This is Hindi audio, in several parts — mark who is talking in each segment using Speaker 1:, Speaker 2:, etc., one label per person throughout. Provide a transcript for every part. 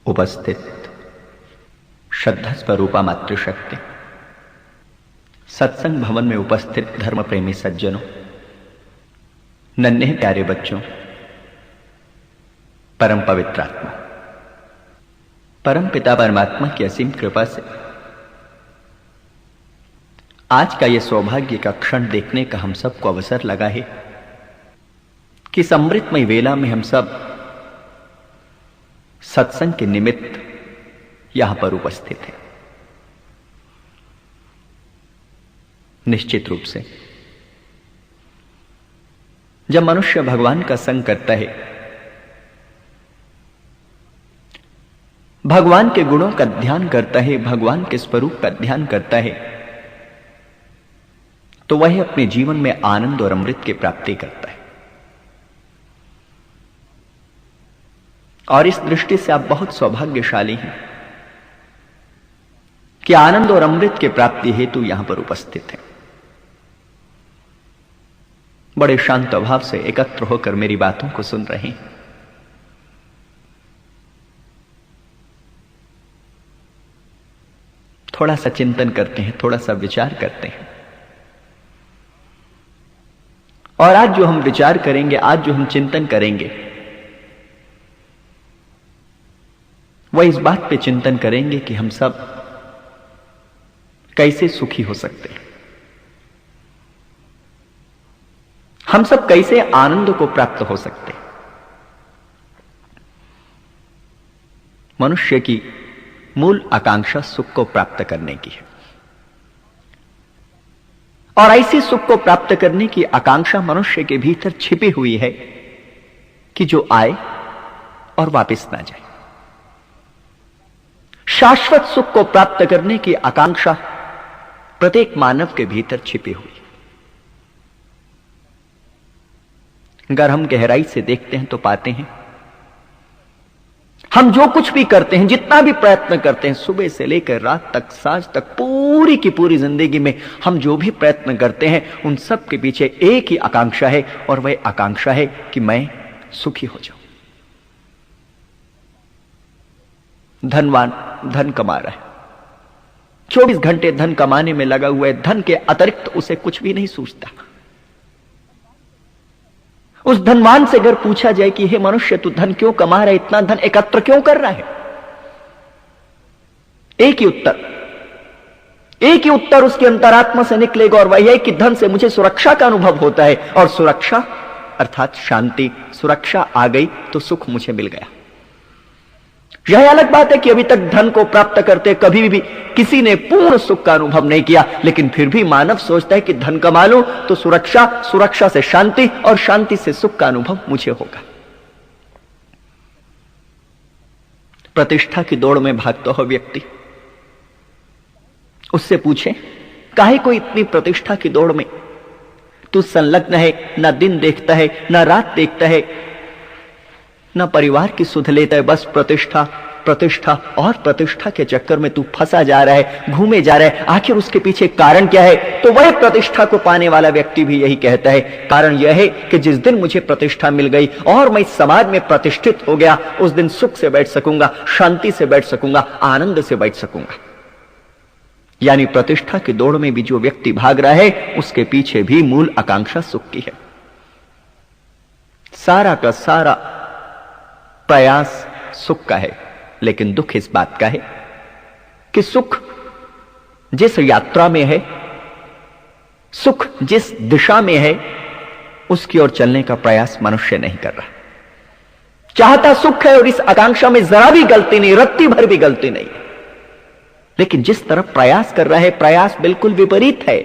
Speaker 1: उपस्थित श्रद्धा स्वरूपा मातृशक्ति, सत्संग भवन में उपस्थित धर्म प्रेमी सज्जनों, नन्हे प्यारे बच्चों, परम पवित्र आत्मा, परम पिता परमात्मा की असीम कृपा से आज का यह सौभाग्य का क्षण देखने का हम सबको अवसर लगा है कि इस अमृतमय वेला में हम सब सत्संग के निमित्त यहां पर उपस्थित हैं। निश्चित रूप से जब मनुष्य भगवान का संग करता है, भगवान के गुणों का ध्यान करता है, भगवान के स्वरूप का ध्यान करता है, तो वह अपने जीवन में आनंद और अमृत की प्राप्ति करता है। और इस दृष्टि से आप बहुत सौभाग्यशाली हैं कि आनंद और अमृत की प्राप्ति हेतु यहां पर उपस्थित हैं। बड़े शांत भाव से एकत्र होकर मेरी बातों को सुन रहे हैं। थोड़ा सा चिंतन करते हैं, थोड़ा सा विचार करते हैं। और आज जो हम विचार करेंगे, आज जो हम चिंतन करेंगे, वह इस बात पे चिंतन करेंगे कि हम सब कैसे सुखी हो सकते हैं, हम सब कैसे आनंद को प्राप्त हो सकते हैं। मनुष्य की मूल आकांक्षा सुख को प्राप्त करने की है, और ऐसी सुख को प्राप्त करने की आकांक्षा मनुष्य के भीतर छिपी हुई है कि जो आए और वापस ना जाए। शाश्वत सुख को प्राप्त करने की आकांक्षा प्रत्येक मानव के भीतर छिपी हुई है। अगर हम गहराई से देखते हैं तो पाते हैं हम जो कुछ भी करते हैं, जितना भी प्रयत्न करते हैं, सुबह से लेकर रात तक, सांझ तक, पूरी की पूरी जिंदगी में हम जो भी प्रयत्न करते हैं, उन सब के पीछे एक ही आकांक्षा है, और वह आकांक्षा है कि मैं सुखी हो जाऊं। धनवान धन कमा रहा है, 24 घंटे धन कमाने में लगा हुआ है, धन के अतिरिक्त उसे कुछ भी नहीं सूझता। उस धनवान से अगर पूछा जाए कि हे मनुष्य, तू धन क्यों कमा रहा है, इतना धन एकत्र क्यों कर रहा है, एक ही उत्तर उसके अंतरात्मा से निकलेगा, और वह है कि धन से मुझे सुरक्षा का अनुभव होता है, और सुरक्षा अर्थात शांति, सुरक्षा आ गई तो सुख मुझे मिल गया। यह अलग बात है कि अभी तक धन को प्राप्त करते कभी भी किसी ने पूर्ण सुख का अनुभव नहीं किया, लेकिन फिर भी मानव सोचता है कि धन कमा लूं तो सुरक्षा, सुरक्षा से शांति, और शांति से सुख का अनुभव मुझे होगा। प्रतिष्ठा की दौड़ में भागता हो व्यक्ति, उससे पूछे काहे को इतनी प्रतिष्ठा की दौड़ में तू संलग्न है, ना दिन देखता है, ना रात देखता है, ना परिवार की सुध लेता है, बस प्रतिष्ठा, प्रतिष्ठा और प्रतिष्ठा के चक्कर में तू फंसा जा रहा है, घूमे जा रहा है। आखिर उसके पीछे कारण क्या है? तो वह प्रतिष्ठा को पाने वाला व्यक्ति भी यही कहता है, कारण यह है कि जिस दिन मुझे प्रतिष्ठा मिल गई और मैं समाज में प्रतिष्ठित हो गया, उस दिन सुख से बैठ सकूंगा, शांति से बैठ सकूंगा, आनंद से बैठ सकूंगा। यानी प्रतिष्ठा की दौड़ में भी जो व्यक्ति भाग रहा है, उसके पीछे भी मूल आकांक्षा सुख की है। सारा का सारा प्रयास सुख का है, लेकिन दुख इस बात का है कि सुख जिस यात्रा में है, सुख जिस दिशा में है, उसकी ओर चलने का प्रयास मनुष्य नहीं कर रहा। चाहता सुख है और इस आकांक्षा में जरा भी गलती नहीं, रत्ती भर भी गलती नहीं, लेकिन जिस तरफ प्रयास कर रहा है, प्रयास बिल्कुल विपरीत है।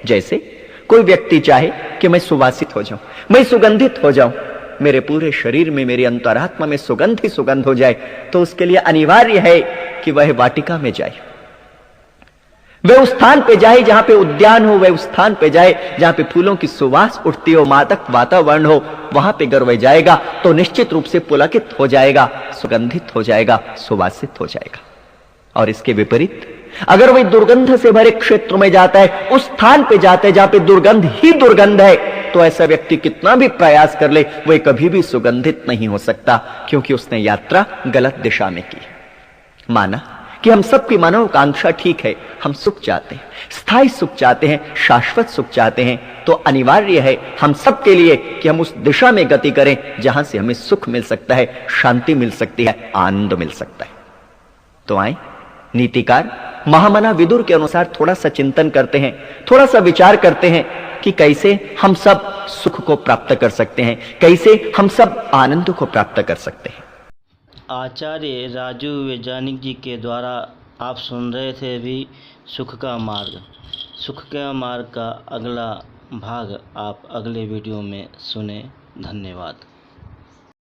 Speaker 1: जैसे कोई व्यक्ति चाहे कि मैं सुवासित हो जाऊं, मैं सुगंधित हो जाऊं, मेरे पूरे शरीर में, मेरे अंतरात्मा में सुगंध ही सुगंध हो जाए, तो उसके लिए अनिवार्य है कि वह वाटिका में जाए, वह उस स्थान पे जाए जहां पे उद्यान हो, वह उस स्थान पे जाए जहां पे फूलों की सुवास उठती हो, मादक वातावरण हो, वहां पे अगर वह जाएगा तो निश्चित रूप से पुलकित हो जाएगा, सुगंधित हो जाएगा, सुवासित हो जाएगा। और इसके विपरीत अगर वह दुर्गंध से भरे क्षेत्र में जाता है, उस स्थान पे जाता है जहां पे दुर्गंध ही दुर्गंध है, तो ऐसा व्यक्ति कितना भी प्रयास कर ले, वह कभी भी सुगंधित नहीं हो सकता, क्योंकि उसने यात्रा गलत दिशा में की है। माना कि हम सबकी मनोकांक्षा ठीक है, हम सुख चाहते हैं, स्थायी सुख चाहते हैं, शाश्वत सुख चाहते हैं, तो अनिवार्य है हम सबके लिए कि हम उस दिशा में गति करें जहां से हमें सुख मिल सकता है, शांति मिल सकती है, आनंद मिल सकता है। तो आए नीतिकार महामना विदुर के अनुसार थोड़ा सा चिंतन करते हैं, थोड़ा सा विचार करते हैं कि कैसे हम सब सुख को प्राप्त कर सकते हैं, कैसे हम सब आनंद को प्राप्त कर सकते हैं।
Speaker 2: आचार्य राजू वैज्ञानिक जी के द्वारा आप सुन रहे थे अभी सुख का मार्ग। सुख का मार्ग का अगला भाग आप अगले वीडियो में सुने। धन्यवाद।